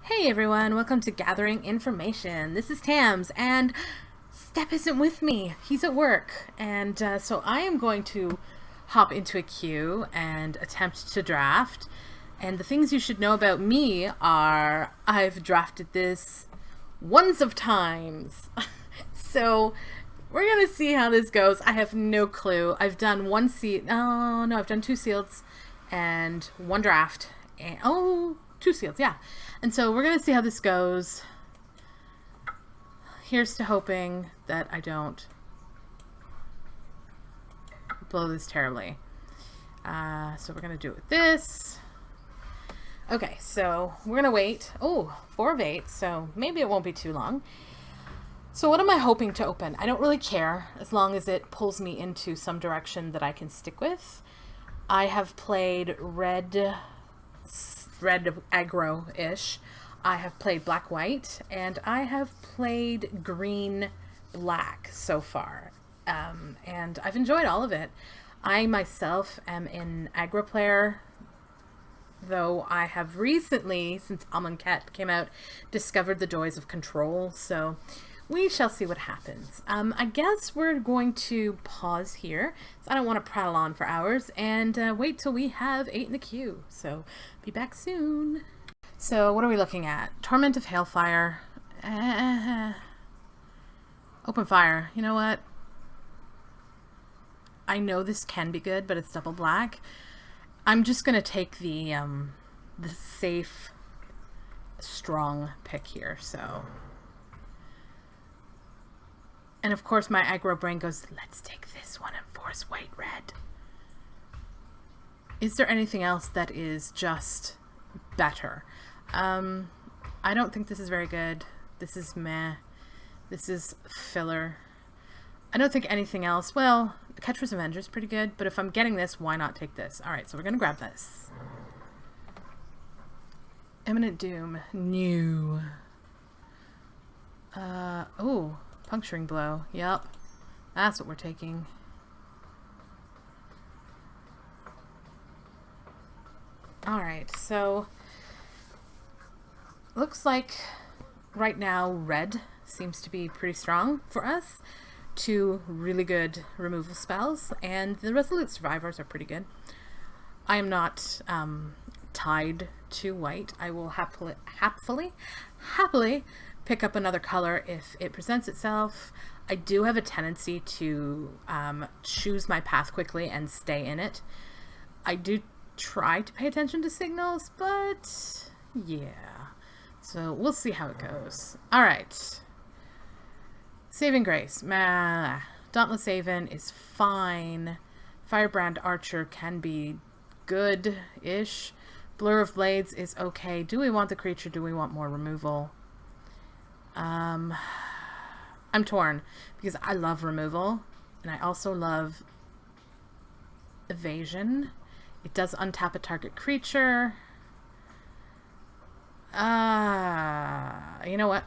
Hey everyone, welcome to Gathering Information. This is Tams, and Step isn't with me. He's at work, and so I am going to hop into a queue and attempt to draft. And the things you should know about me are I've drafted this ones of times. So we're gonna see how this goes. I have no clue. I've done one seed. Oh no, I've done two seals and one draft. And two seals, yeah. And so we're gonna see how this goes. Here's to hoping that I don't blow this terribly. So we're gonna do it with this. Okay, so we're gonna wait. Oh, 4 of 8, so maybe it won't be too long. So what am I hoping to open? I don't really care as long as it pulls me into some direction that I can stick with. I have played red aggro-ish. I have played black-white, and I have played green-black so far. And I've enjoyed all of it. I myself am an aggro player, though I have recently, since Amonkhet came out, discovered the joys of control, so we shall see what happens. I guess we're going to pause here, so I don't want to prattle on for hours, and wait till we have 8 in the queue. So be back soon. So what are we looking at? Torment of Hailfire. Open Fire. You know what? I know this can be good, but it's double black. I'm just going to take the safe, strong pick here, so... And of course my aggro brain goes, let's take this one and force white red. Is there anything else that is just better? I don't think this is very good. This is meh. This is filler. I don't think anything else. Well, Ketra's Avenger is pretty good, but if I'm getting this, why not take this? Alright, so we're going to grab this. Imminent Doom. New. Oh. Puncturing Blow. Yep. That's what we're taking. Alright, so looks like right now red seems to be pretty strong for us. 2 really good removal spells, and the Resolute Survivors are pretty good. I am not tied to white. I will happily pick up another color if it presents itself. I do have a tendency to choose my path quickly and stay in it. I do try to pay attention to signals, but yeah. So we'll see how it goes. Alright. Saving Grace. Meh. Dauntless Haven is fine. Firebrand Archer can be good-ish. Blur of Blades is okay. Do we want the creature? Do we want more removal? I'm torn because I love removal and I also love evasion. It does untap a target creature. You know what?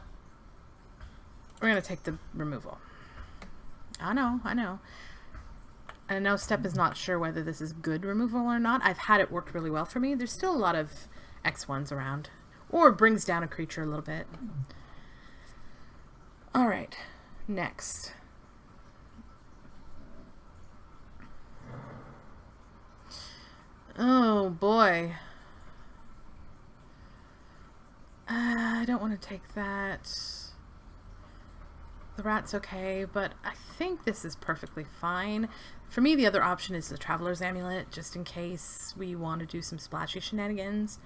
We're gonna take the removal. I know. I know Step is not sure whether this is good removal or not. I've had it work really well for me. There's still a lot of X1s around. Or brings down a creature a little bit. Alright, next. Oh boy. I don't want to take that. The rat's okay, but I think this is perfectly fine. For me, the other option is the Traveler's Amulet, just in case we want to do some splashy shenanigans.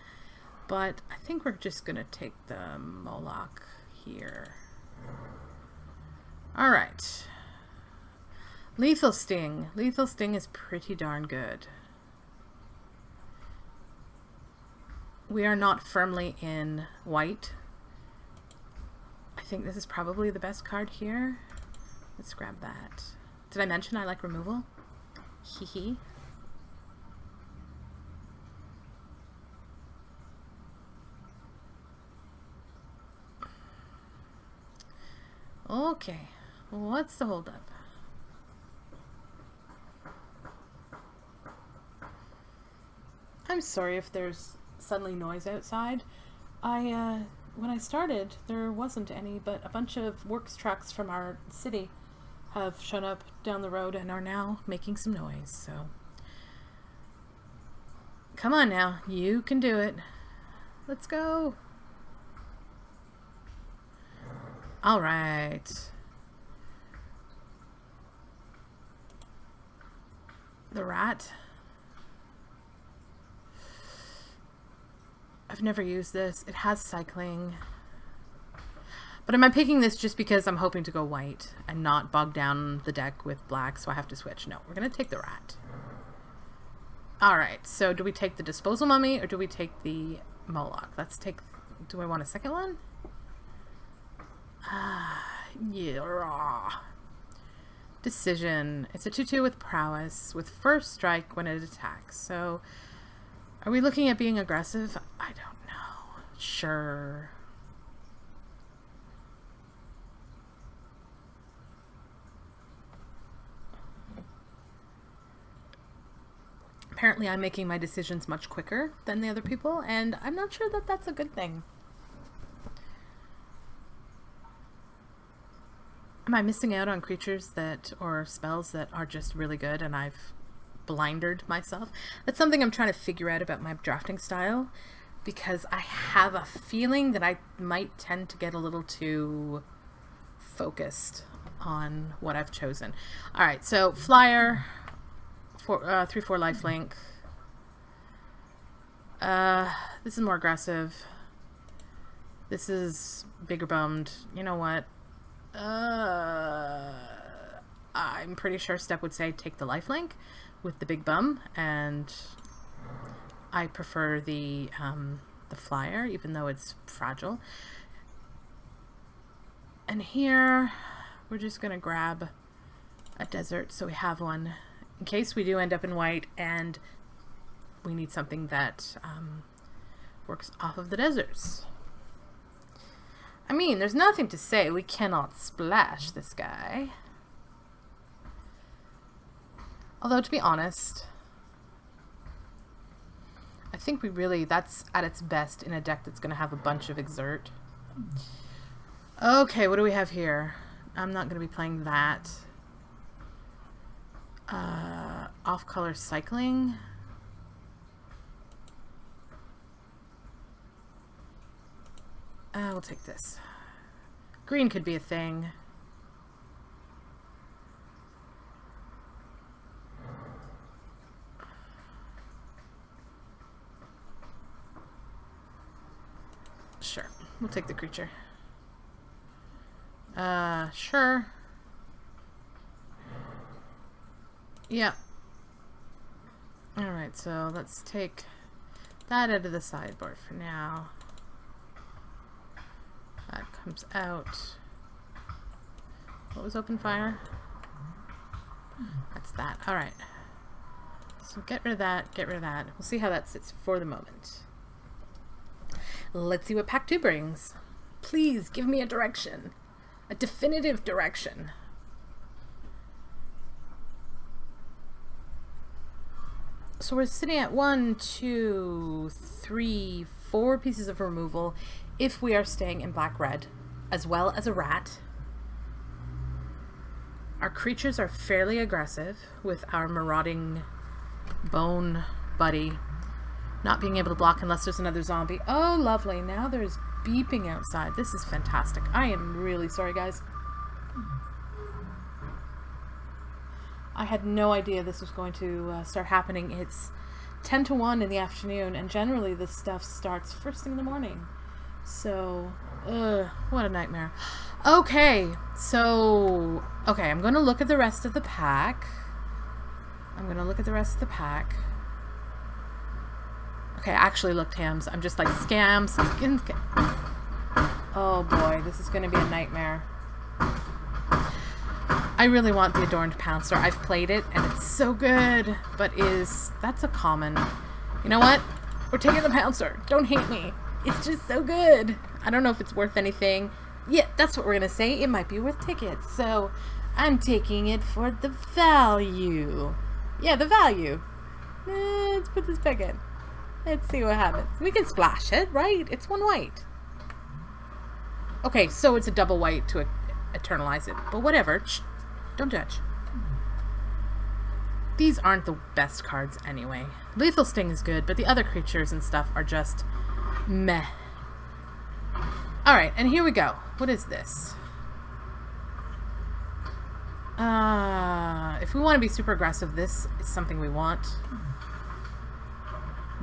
But I think we're just going to take the Moloch here. Alright. Lethal Sting. Lethal Sting is pretty darn good. We are not firmly in white. I think this is probably the best card here. Let's grab that. Did I mention I like removal? Hee hee. Okay. What's the holdup? I'm sorry if there's suddenly noise outside. I when I started, there wasn't any, but a bunch of works trucks from our city have shown up down the road and are now making some noise, so... Come on now, you can do it. Let's go. All right. The rat. I've never used this. It has cycling. But am I picking this just because I'm hoping to go white and not bog down the deck with black, so I have to switch? No, we're going to take the rat. Alright, so do we take the disposal mummy or do we take the Moloch? Let's take... Do I want a second one? Yeah. Decision. It's a 2/2 with prowess, with first strike when it attacks. So, are we looking at being aggressive? I don't know. Sure. Apparently I'm making my decisions much quicker than the other people, and I'm not sure that that's a good thing. Am I missing out on creatures that, or spells that are just really good and I've blinded myself? That's something I'm trying to figure out about my drafting style, because I have a feeling that I might tend to get a little too focused on what I've chosen. Alright, so flyer... 3/4 lifelink. This is more aggressive. This is bigger bummed. You know what? I'm pretty sure Step would say take the lifelink with the big bum, and I prefer the flyer, even though it's fragile. And here we're just gonna grab a desert so we have one. In case we do end up in white and we need something that works off of the deserts. I mean, there's nothing to say we cannot splash this guy. Although, to be honest, I think we really, that's at its best in a deck that's going to have a bunch of exert. Okay, what do we have here? I'm not going to be playing that. Off-color cycling. We'll take this. Green could be a thing. Sure, we'll take the creature. Sure. Yeah. Alright, so let's take that out of the sideboard for now. That comes out. What was open fire? That's that. Alright. So get rid of that, get rid of that. We'll see how that sits for the moment. Let's see what Pack 2 brings. Please give me a direction. A definitive direction. So we're sitting at 1, 2, 3, 4 pieces of removal if we are staying in black-red, as well as a rat. Our creatures are fairly aggressive with our marauding bone buddy not being able to block unless there's another zombie. Oh, lovely. Now there's beeping outside. This is fantastic. I am really sorry, guys. I had no idea this was going to start happening. It's 10 to 1 in the afternoon, and generally this stuff starts first thing in the morning. So, what a nightmare. Okay, so, okay, I'm going to look at the rest of the pack. Okay, I actually looked hams. I'm just like, scam. Oh boy, this is going to be a nightmare. I really want the Adorned Pouncer. I've played it, and it's so good, but that's a common. You know what? We're taking the Pouncer. Don't hate me. It's just so good. I don't know if it's worth anything. Yeah, that's what we're going to say. It might be worth tickets. So, I'm taking it for the value. Yeah, the value. Let's put this back in. Let's see what happens. We can splash it, right? It's 1 white. Okay, so it's a double white to eternalize it. But whatever. Shh, don't judge. These aren't the best cards anyway. Lethal Sting is good, but the other creatures and stuff are just meh. Alright, and here we go. What is this? If we want to be super aggressive, this is something we want.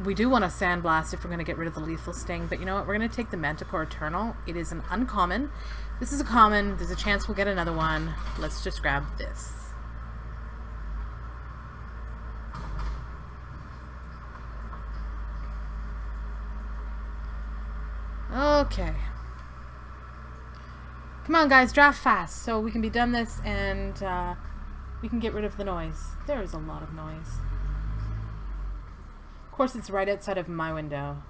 We do want a Sandblast if we're going to get rid of the Lethal Sting, but you know what? We're going to take the Manticore Eternal. It is an uncommon. This is a common. There's a chance we'll get another one. Let's just grab this. Okay. Come on, guys, draft fast so we can be done this and we can get rid of the noise. There is a lot of noise. Of course, it's right outside of my window.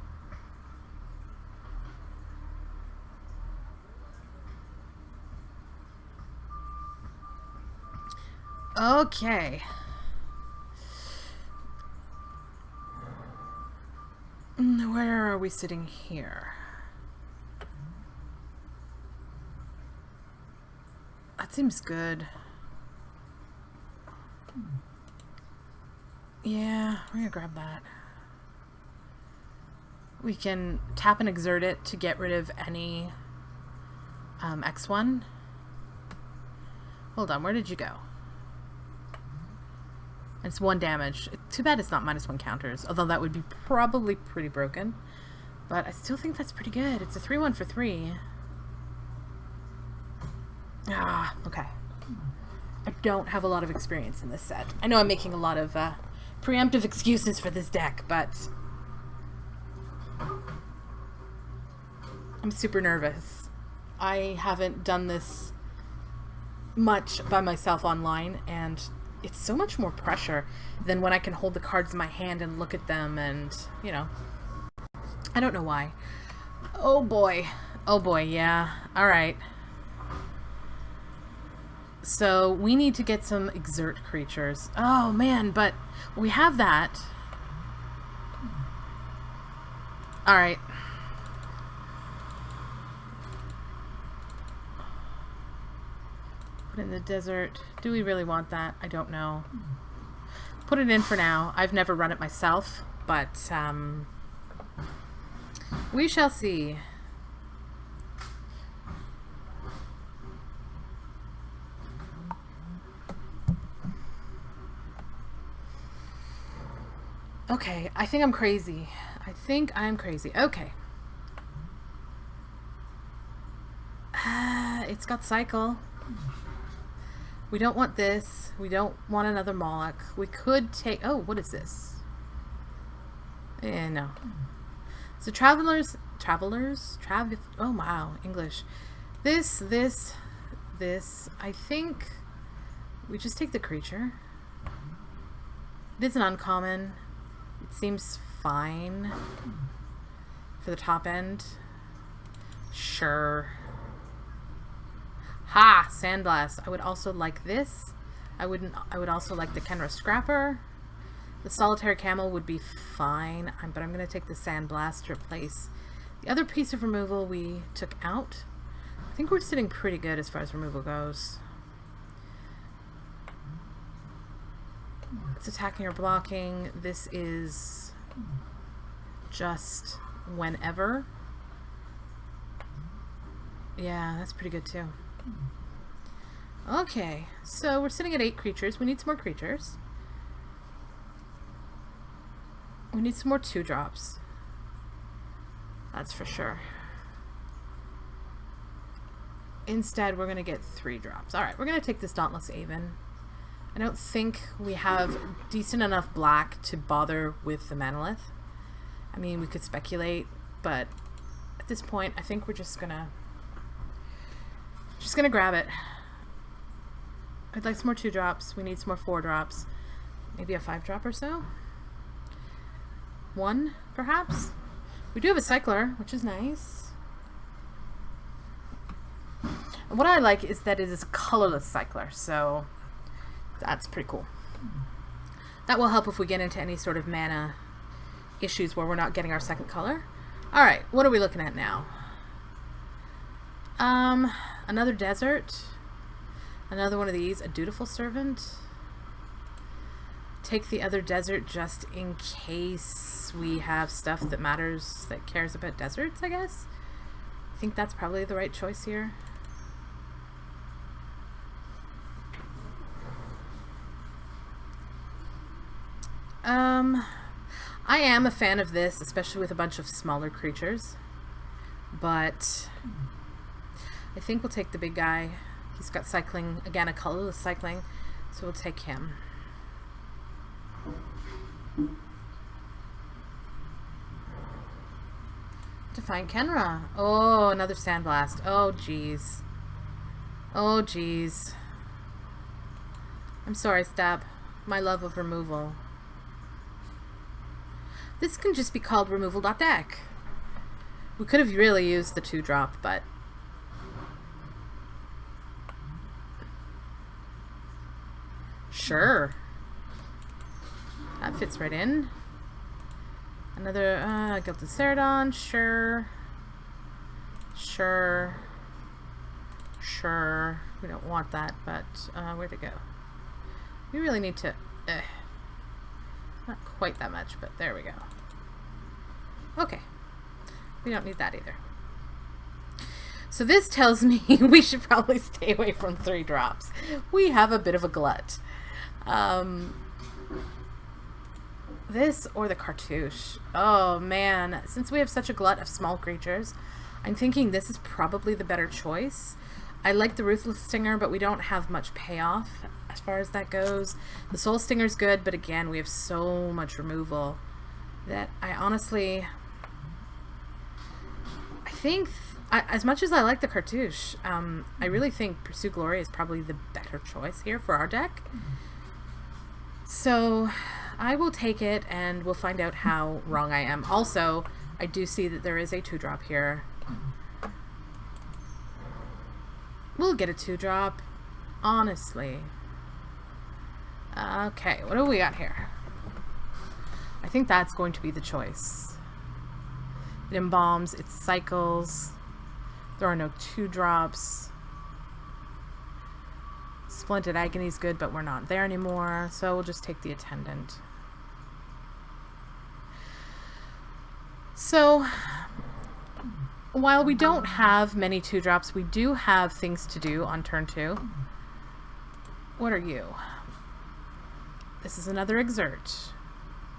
Okay. Where are we sitting here? That seems good. Yeah, we're gonna grab that. We can tap and exert it to get rid of any X1. Hold on, where did you go? It's 1 damage. Too bad it's not -1 counters, although that would be probably pretty broken. But I still think that's pretty good. It's a 3/1 for 3. Ah, okay. I don't have a lot of experience in this set. I know I'm making a lot of preemptive excuses for this deck, but I'm super nervous. I haven't done this much by myself online, and it's so much more pressure than when I can hold the cards in my hand and look at them and, you know, I don't know why. Oh boy. Oh boy, yeah. Alright. So we need to get some exert creatures. Oh man, but we have that. Alright. Put it in the desert. Do we really want that? I don't know. Put it in for now. I've never run it myself, but we shall see. Okay, I think I'm crazy. I think I'm crazy. Okay. It's got cycle. We don't want this. We don't want another Moloch. We could take... Oh, what is this? No. So travelers... Oh, wow. English. This. I think we just take the creature. It is an uncommon. It seems fine for the top end. Sure. Ha! Sandblast. I would also like this. I would also like the Kenra Scrapper. The Solitary Camel would be fine, but I'm going to take the Sandblast to replace the other piece of removal we took out. I think we're sitting pretty good as far as removal goes. It's attacking or blocking. This is just whenever. Yeah, that's pretty good too. Okay, so we're sitting at 8 creatures. We need some more creatures. We need some more 2-drops. That's for sure. Instead, we're going to get 3-drops. Alright, we're going to take this Dauntless Aven. I don't think we have decent enough black to bother with the Manolith. I mean, we could speculate, but at this point, I think we're just gonna grab it. I'd like some more 2-drops. We need some more 4-drops. Maybe a 5-drop or so. 1, perhaps. We do have a Cycler, which is nice. And what I like is that it is a colorless Cycler, so that's pretty cool. That will help if we get into any sort of mana issues where we're not getting our second color. Alright, what are we looking at now? Another desert. Another one of these. A dutiful servant. Take the other desert just in case we have stuff that matters, that cares about deserts, I guess. I think that's probably the right choice here. I am a fan of this, especially with a bunch of smaller creatures. But I think we'll take the big guy. He's got cycling, again, a colorless cycling, so we'll take him. Defiant Kenra. Oh, another Sandblast. Oh, jeez. Oh, jeez. I'm sorry, Stab. My love of removal. This can just be called removal.deck. We could have really used the 2-drop, but... Sure. That fits right in. Another Gilded Ceradon. Sure. Sure. Sure. We don't want that, but where'd it go? We really need to... Not quite that much, but there we go. Okay. We don't need that either. So this tells me we should probably stay away from 3-drops. We have a bit of a glut. This or the Cartouche. Oh man, since we have such a glut of small creatures, I'm thinking this is probably the better choice. I like the Ruthless Stinger, but we don't have much payoff as far as that goes. The Soul Stinger's good, but again, we have so much removal that I honestly... I think, as much as I like the Cartouche, I really think Pursue Glory is probably the better choice here for our deck. So I will take it, and we'll find out how wrong I am. Also, I do see that there is a 2-drop here. We'll get a 2-drop, honestly. Okay, what do we got here? I think that's going to be the choice. It embalms, it cycles. There are no 2-drops. Splendid Agony is good, but we're not there anymore, so we'll just take the Attendant. So, while we don't have many 2-drops, we do have things to do on turn 2. What are you? This is another Exert.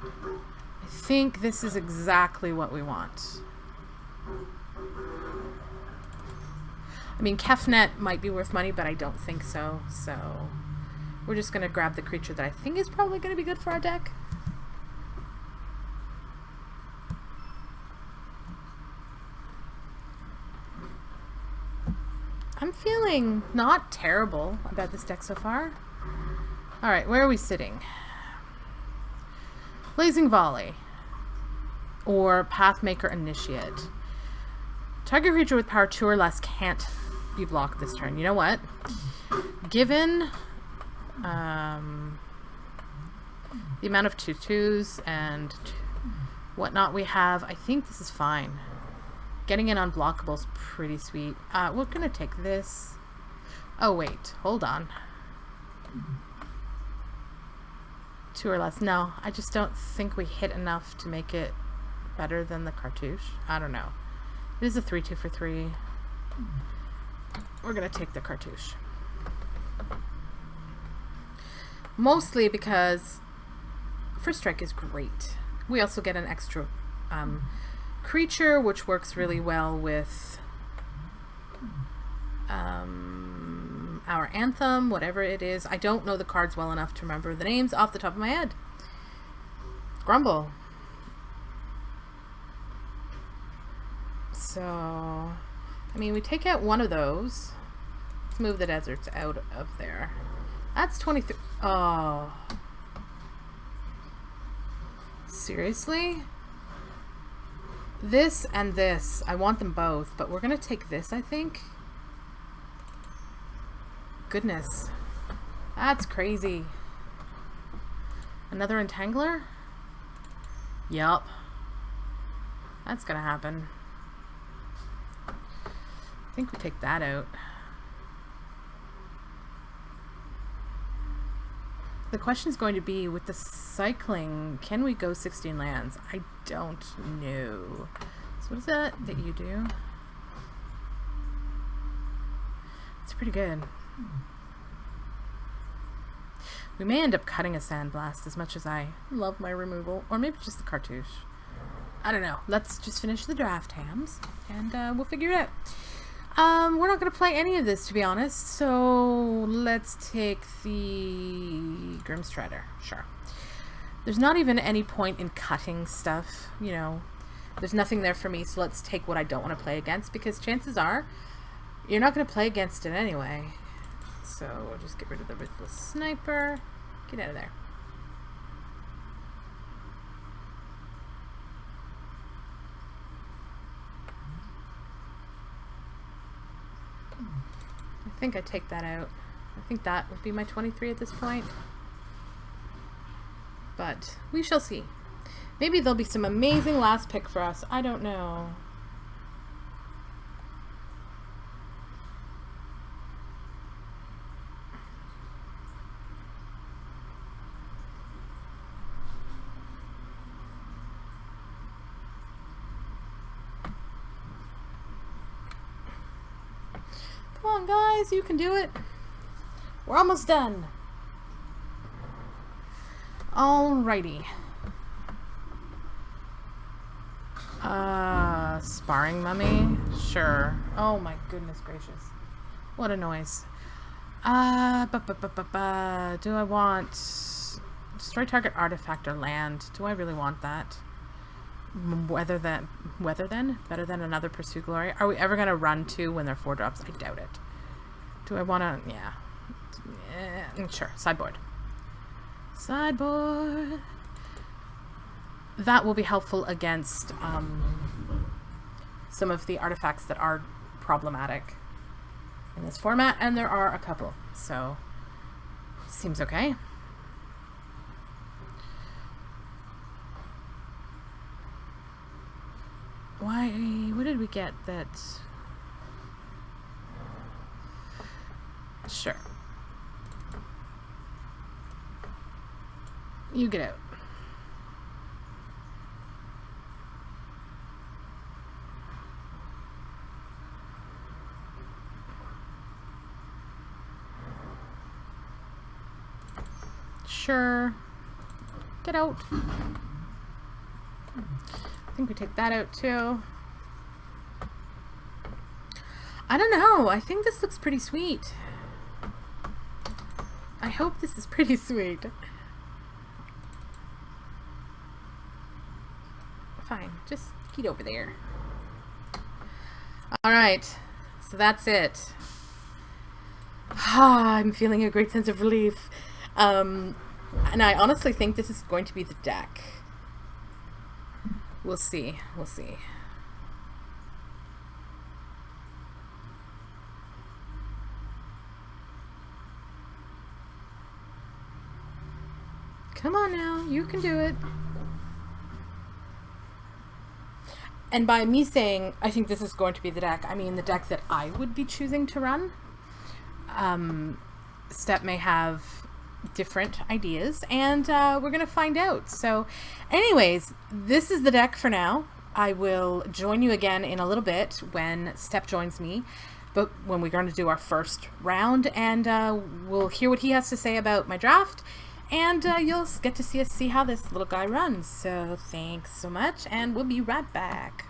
I think this is exactly what we want. I mean, Kefnet might be worth money, but I don't think so. So we're just going to grab the creature that I think is probably going to be good for our deck. I'm feeling not terrible about this deck so far. Alright, where are we sitting? Blazing Volley. Or Pathmaker Initiate. Target creature with power 2 or less can't be blocked this turn. You know what? Given the amount of 2/2s and whatnot we have, I think this is fine. Getting in unblockable is pretty sweet. We're going to take this. Oh, wait. Hold on. 2 or less. No, I just don't think we hit enough to make it better than the Cartouche. I don't know. It is a 3/2 for 3. We're going to take the Cartouche. Mostly because First Strike is great. We also get an extra creature, which works really well with our Anthem, whatever it is. I don't know the cards well enough to remember the names off the top of my head. Grumble. So, I mean, we take out one of those. Let's move the deserts out of there. That's 23. Oh. Seriously? This and this. I want them both, but we're going to take this, I think. Goodness. That's crazy. Another Entangler? Yup. That's going to happen. I think we take that out. The question is going to be, with the cycling, can we go 16 lands? I don't know. So what is that you do? It's pretty good. We may end up cutting a Sandblast, as much as I love my removal. Or maybe just the cartouche. I don't know. Let's just finish the draft, hams, and we'll figure it out. We're not going to play any of this, to be honest, so let's take the Grimstrider. Sure. There's not even any point in cutting stuff, you know. There's nothing there for me, so let's take what I don't want to play against, because chances are you're not going to play against it anyway. So we'll just get rid of the Ruthless Sniper. Get out of there. I think I take that out. I think that would be my 23 at this point. But we shall see. Maybe there'll be some amazing last pick for us. I don't know. Come on, guys, you can do it. We're almost done. Alrighty. Sparring Mummy? Sure. Oh my goodness gracious. What a noise. Do I want destroy target artifact or land? Do I really want that? Weather then? Better than another Pursue Glory? Are we ever going to run 2 when they're 4 drops? I doubt it. Do I want to? Yeah. Sure. Sideboard. Sideboard. That will be helpful against some of the artifacts that are problematic in this format, and there are a couple, so seems okay. Why? What did we get that? Sure. You get out. Sure. Get out. I think we take that out too. I don't know. I think this looks pretty sweet. I hope this is pretty sweet. Fine. Just get over there. Alright. So that's it. I'm feeling a great sense of relief. And I honestly think this is going to be the deck. We'll see. We'll see. Come on now, you can do it. And by me saying I think this is going to be the deck, I mean the deck that I would be choosing to run. Step may have different ideas, and we're gonna find out. So anyways, this is the deck for now. I will join you again in a little bit when Step joins me, but when we're going to do our first round, and we'll hear what he has to say about my draft, and you'll get to see how this little guy runs. So thanks so much, and we'll be right back.